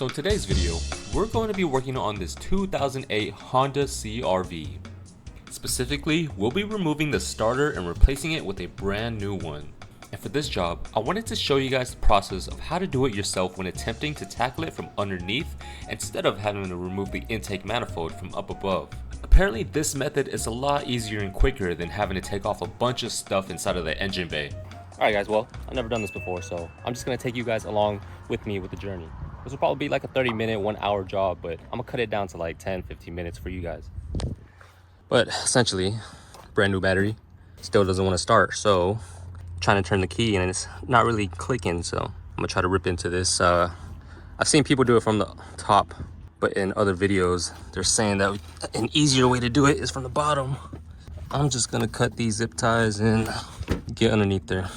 So in today's video, we're going to be working on this 2008 Honda CRV. Specifically, we'll be removing the starter and replacing it with a brand new one. And for this job, I wanted to show you guys the process of how to do it yourself when attempting to tackle it from underneath instead of having to remove the intake manifold from up above. Apparently this method is a lot easier and quicker than having to take off a bunch of stuff inside of the engine bay. Alright guys, well, I've never done this before, so I'm just going to take you guys along with me with the journey. This will probably be like a 30-minute, 1-hour job, but I'm going to cut it down to like 10-15 minutes for you guys. But essentially, brand new battery, still doesn't want to start, so I'm trying to turn the key and it's not really clicking, so I'm going to try to rip into this. I've seen people do it from the top, but in other videos, they're saying that an easier way to do it is from the bottom. I'm just going to cut these zip ties and get underneath there.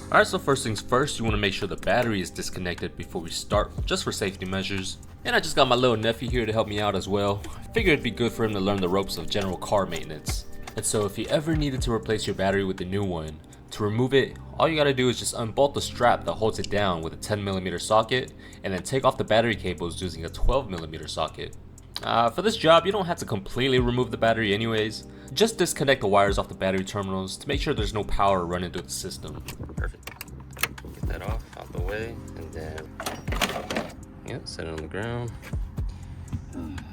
Alright, so first things first, you want to make sure the battery is disconnected before we start, just for safety measures. And I just got my little nephew here to help me out as well. I figured it'd be good for him to learn the ropes of general car maintenance. And so if you ever needed to replace your battery with a new one, to remove it, all you gotta do is just unbolt the strap that holds it down with a 10mm socket, and then take off the battery cables using a 12mm socket. For this job, you don't have to completely remove the battery anyways. Just disconnect the wires off the battery terminals to make sure there's no power running through the system. Perfect. Get that off out the way, and then set it on the ground.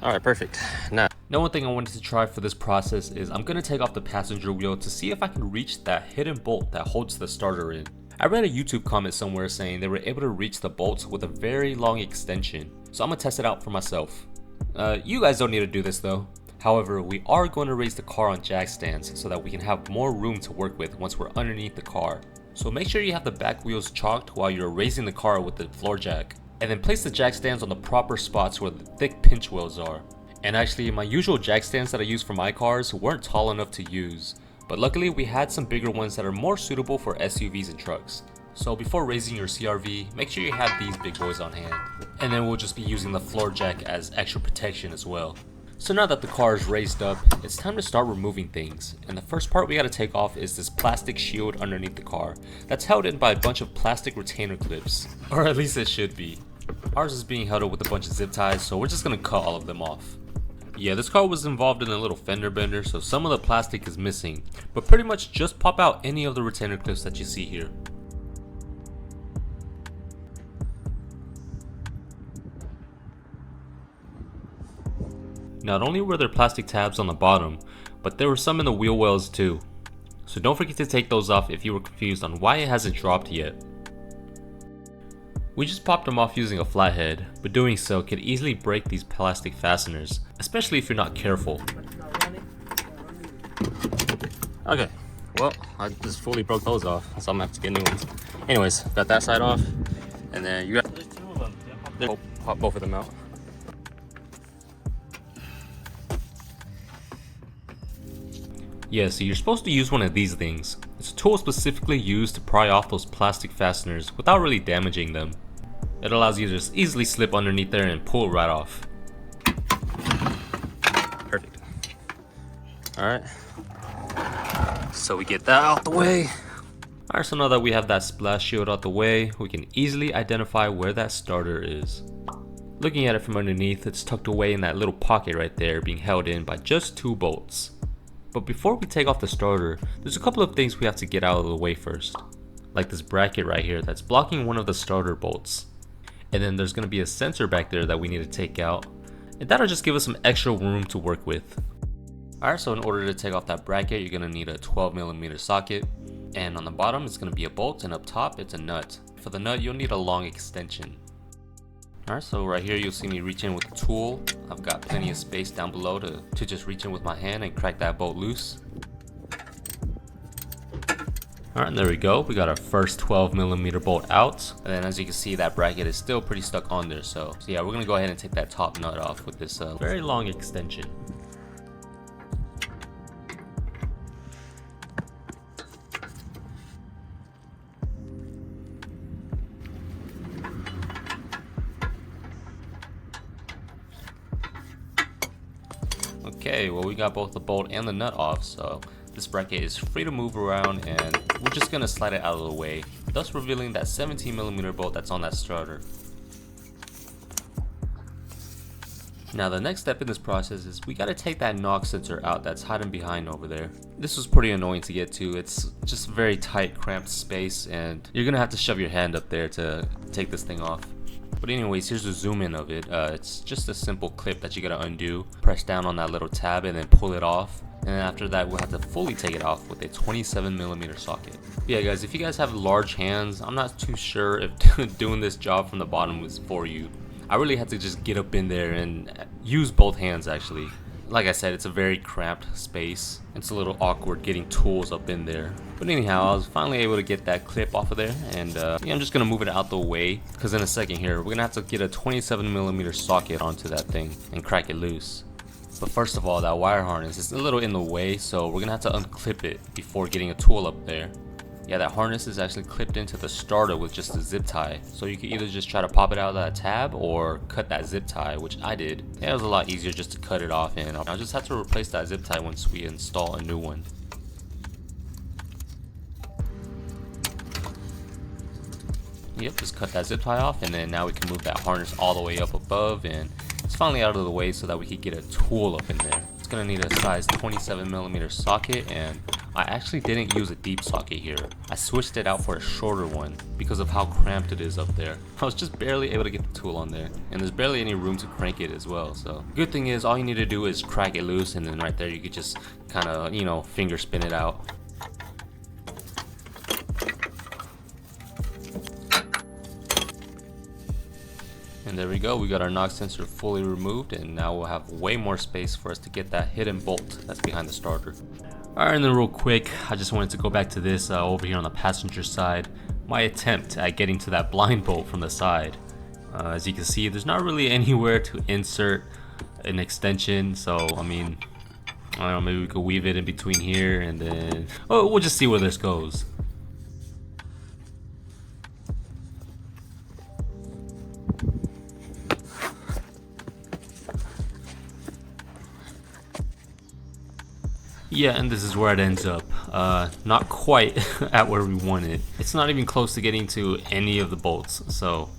Alright, perfect. Now one thing I wanted to try for this process is I'm going to take off the passenger wheel to see if I can reach that hidden bolt that holds the starter in. I read a YouTube comment somewhere saying they were able to reach the bolts with a very long extension, so I'm going to test it out for myself. You guys don't need to do this though. However, we are going to raise the car on jack stands so that we can have more room to work with once we're underneath the car. So make sure you have the back wheels chalked while you're raising the car with the floor jack. And then place the jack stands on the proper spots where the thick pinch wheels are. And actually, my usual jack stands that I use for my cars weren't tall enough to use, but luckily we had some bigger ones that are more suitable for SUVs and trucks. So before raising your CRV, make sure you have these big boys on hand. And then we'll just be using the floor jack as extra protection as well. So now that the car is raised up, it's time to start removing things. And the first part we gotta take off is this plastic shield underneath the car that's held in by a bunch of plastic retainer clips. Or at least it should be. Ours is being held up with a bunch of zip ties, so we're just gonna cut all of them off. Yeah, this car was involved in a little fender bender, so some of the plastic is missing, but pretty much just pop out any of the retainer clips that you see here. Not only were there plastic tabs on the bottom, but there were some in the wheel wells too. So don't forget to take those off if you were confused on why it hasn't dropped yet. We just popped them off using a flathead, but doing so could easily break these plastic fasteners, especially if you're not careful. Okay, well, I just fully broke those off, so I'm gonna have to get new ones. Anyways, got that side off, and then you got pop both of them out. Yeah, so you're supposed to use one of these things. It's a tool specifically used to pry off those plastic fasteners without really damaging them. It allows you to just easily slip underneath there and pull it right off. Perfect. Alright. So we get that out the way. Alright, so now that we have that splash shield out the way, we can easily identify where that starter is. Looking at it from underneath, it's tucked away in that little pocket right there, being held in by just 2 bolts. But before we take off the starter, there's a couple of things we have to get out of the way first. Like this bracket right here that's blocking one of the starter bolts. And then there's going to be a sensor back there that we need to take out. And that'll just give us some extra room to work with. Alright, so in order to take off that bracket, you're going to need a 12mm socket. And on the bottom, it's going to be a bolt, and up top, it's a nut. For the nut, you'll need a long extension. Alright, so right here you'll see me reach in with the tool. I've got plenty of space down below to just reach in with my hand and crack that bolt loose. Alright, and there we go. We got our first 12mm bolt out. And then as you can see, that bracket is still pretty stuck on there. So yeah, we're going to go ahead and take that top nut off with this very long extension. Okay, well we got both the bolt and the nut off, so this bracket is free to move around, and we're just gonna slide it out of the way. thus revealing that 17mm bolt that's on that starter. Now the next step in this process is we gotta take that knock sensor out that's hiding behind over there. This was pretty annoying to get to. It's just a very tight, cramped space, and you're gonna have to shove your hand up there to take this thing off. But anyways, here's a zoom in of it. It's just a simple clip that you gotta undo, press down on that little tab and then pull it off. And then after that, we'll have to fully take it off with a 27mm socket. Yeah guys, if you guys have large hands, I'm not too sure if doing this job from the bottom was for you. I really had to just get up in there and use both hands actually. Like I said, it's a very cramped space. It's a little awkward getting tools up in there. But anyhow, I was finally able to get that clip off of there, and yeah, I'm just gonna move it out the way because in a second here, we're gonna have to get a 27mm socket onto that thing and crack it loose. But first of all, that wire harness is a little in the way, so we're gonna have to unclip it before getting a tool up there. Yeah, that harness is actually clipped into the starter with just a zip tie. So you can either just try to pop it out of that tab or cut that zip tie, which I did. Yeah, it was a lot easier just to cut it off, and I'll just have to replace that zip tie once we install a new one. Yep, just cut that zip tie off, and then now we can move that harness all the way up above, and it's finally out of the way so that we can get a tool up in there. It's gonna need a size 27mm socket, and I actually didn't use a deep socket here. I switched it out for a shorter one because of how cramped it is up there. I was just barely able to get the tool on there, and there's barely any room to crank it as well. So good thing is all you need to do is crack it loose, and then right there you could just kind of, you know, finger spin it out. And there we go, we got our knock sensor fully removed, and now we'll have way more space for us to get that hidden bolt that's behind the starter. Alright, and then real quick, I just wanted to go back to this over here on the passenger side. My attempt at getting to that blind bolt from the side. As you can see, there's not really anywhere to insert an extension, so I mean, I don't know, maybe we could weave it in between here and then, oh, we'll just see where this goes. Yeah, and this is where it ends up. Not quite at where we wanted. It's not even close to getting to any of the bolts. So,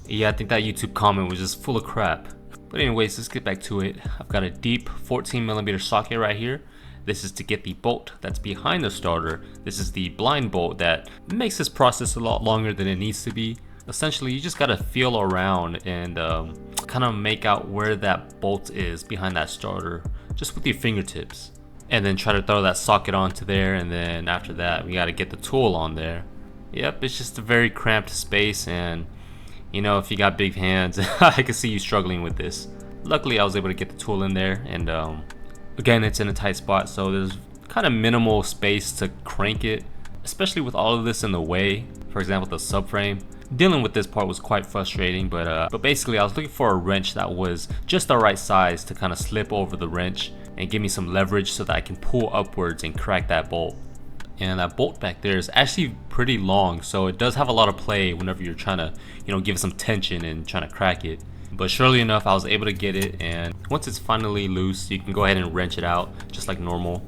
yeah, I think that YouTube comment was just full of crap. But anyways, let's get back to it. I've got a deep 14mm socket right here. This is to get the bolt that's behind the starter. This is the blind bolt that makes this process a lot longer than it needs to be. Essentially, you just gotta feel around and kind of make out where that bolt is behind that starter, just with your fingertips. And then try to throw that socket onto there, and then after that we got to get the tool on there. Yep, it's just a very cramped space, and you know, if you got big hands, I can see you struggling with this. Luckily I was able to get the tool in there, and again, it's in a tight spot, so there's kind of minimal space to crank it, especially with all of this in the way. For example, the subframe. Dealing with this part was quite frustrating, but basically I was looking for a wrench that was just the right size to kind of slip over the wrench and give me some leverage so that I can pull upwards and crack that bolt. And that bolt back there is actually pretty long, so it does have a lot of play whenever you're trying to, you know, give it some tension and trying to crack it. But surely enough, I was able to get it, and once it's finally loose, you can go ahead and wrench it out just like normal.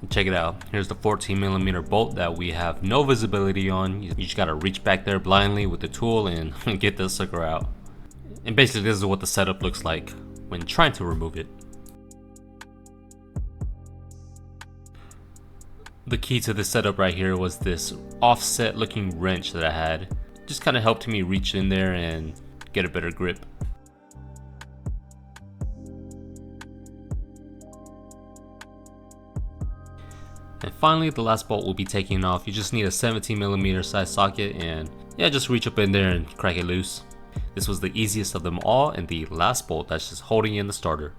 Check it out. Here's the 14mm bolt that we have no visibility on. You just gotta reach back there blindly with the tool and get this sucker out. And basically this is what the setup looks like when trying to remove it. The key to this setup right here was this offset looking wrench that I had. Just kind of helped me reach in there and get a better grip. And finally, the last bolt will be taken off. You just need a 17mm size socket, and yeah, just reach up in there and crack it loose. This was the easiest of them all, and the last bolt that's just holding in the starter.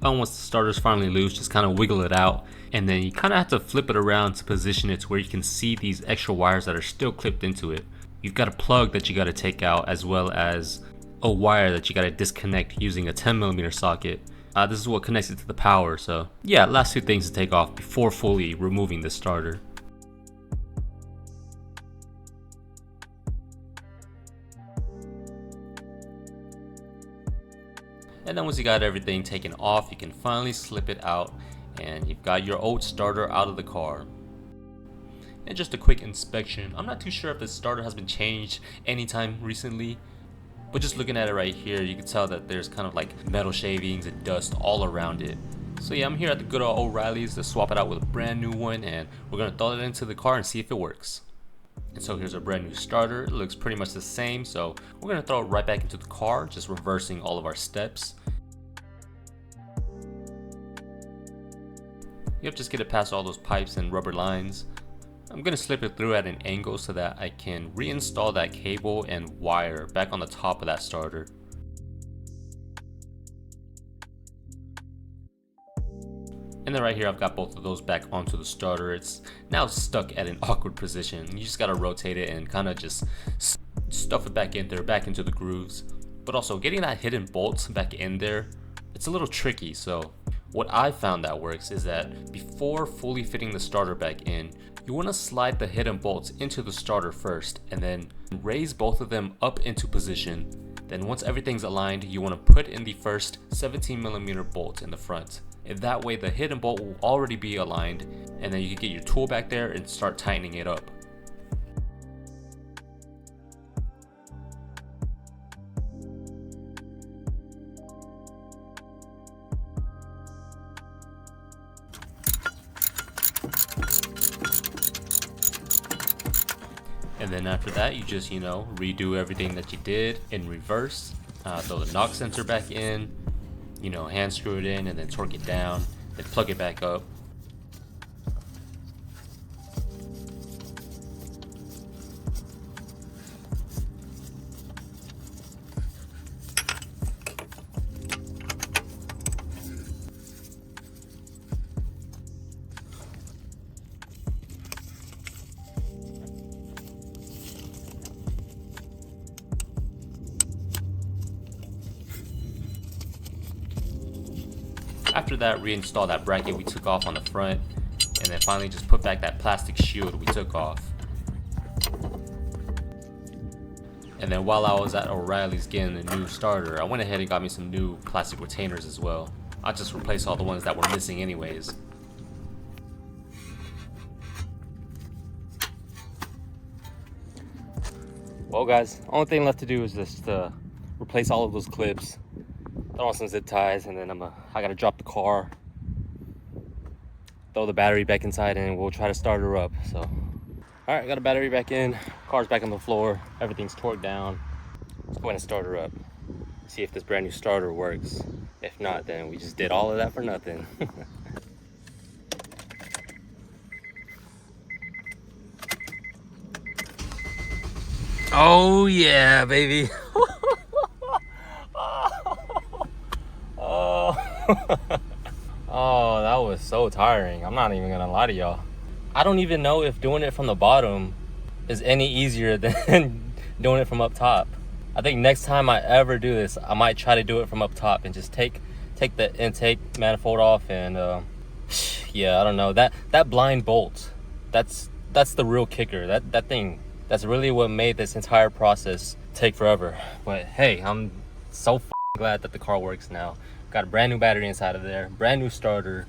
Once the starter's finally loose, just kind of wiggle it out, and then you kind of have to flip it around to position it to where you can see these extra wires that are still clipped into it. you've got a plug that you got to take out, as well as a wire that you got to disconnect using a 10mm socket. This is what connects it to the power. So yeah, last two things to take off before fully removing the starter. And then once you got everything taken off, you can finally slip it out and you've got your old starter out of the car. And just a quick inspection. I'm not too sure if the starter has been changed anytime recently, but just looking at it right here, you can tell that there's kind of like metal shavings and dust all around it. So yeah, I'm here at the good old O'Reilly's to swap it out with a brand new one, and we're gonna throw it into the car and see if it works. And so here's our brand new starter. It looks pretty much the same, so we're gonna throw it right back into the car, just reversing all of our steps. Yep, just get it past all those pipes and rubber lines. I'm going to slip it through at an angle so that I can reinstall that cable and wire back on the top of that starter. And then right here I've got both of those back onto the starter. It's now stuck at an awkward position. You just got to rotate it and kind of just stuff it back in there, back into the grooves. But also getting that hidden bolt back in there, it's a little tricky. So what I found that works is that before fully fitting the starter back in, you want to slide the hidden bolts into the starter first and then raise both of them up into position. Then once everything's aligned, you want to put in the first 17mm bolt in the front. And that way the hidden bolt will already be aligned, and then you can get your tool back there and start tightening it up. And then after that, you just, redo everything that you did in reverse. Throw the knock sensor back in, hand screw it in and then torque it down, then plug it back up. After that, reinstall that bracket we took off on the front, and then finally just put back that plastic shield we took off. And then while I was at O'Reilly's getting a new starter, I went ahead and got me some new plastic retainers as well. I just replaced all the ones that were missing anyways. Well guys, only thing left to do is just replace all of those clips, throw on some zip ties, and then I gotta drop the car, throw the battery back inside, and we'll try to start her up. So all right, got a battery back in, car's back on the floor, everything's torqued down. Let's go ahead and start her up, see if this brand new starter works. If not, then we just did all of that for nothing. Oh yeah, baby. Oh, that was so tiring. I'm not even gonna lie to y'all. I don't even know if doing it from the bottom is any easier than doing it from up top. I think next time I ever do this, I might try to do it from up top and just take the intake manifold off. And yeah, I don't know, that blind bolt, that's the real kicker. That thing, that's really what made this entire process take forever. But hey, I'm so glad that the car works now. Got a brand new battery inside of there, brand new starter.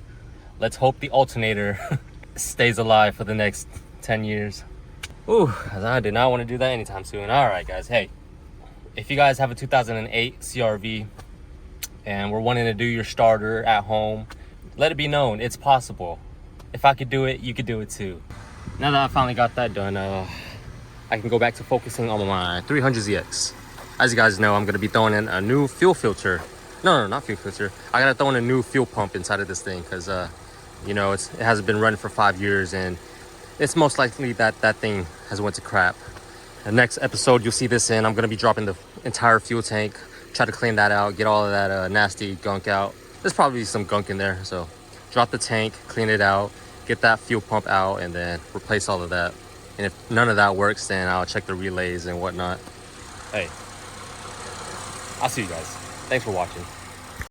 Let's hope the alternator stays alive for the next 10 years. Ooh, I did not want to do that anytime soon. All right, guys. Hey, if you guys have a 2008 CRV and we're wanting to do your starter at home, let it be known it's possible. If I could do it, you could do it too. Now that I finally got that done, I can go back to focusing on my 300ZX. As you guys know, I'm going to be throwing in a new fuel filter. No, not fuel filter. I got to throw in a new fuel pump inside of this thing because, it hasn't been running for 5 years, and it's most likely that thing has went to crap. The next episode you'll see this in, I'm going to be dropping the entire fuel tank, try to clean that out, get all of that nasty gunk out. There's probably some gunk in there, so drop the tank, clean it out, get that fuel pump out, and then replace all of that. And if none of that works, then I'll check the relays and whatnot. Hey, I'll see you guys. Thanks for watching.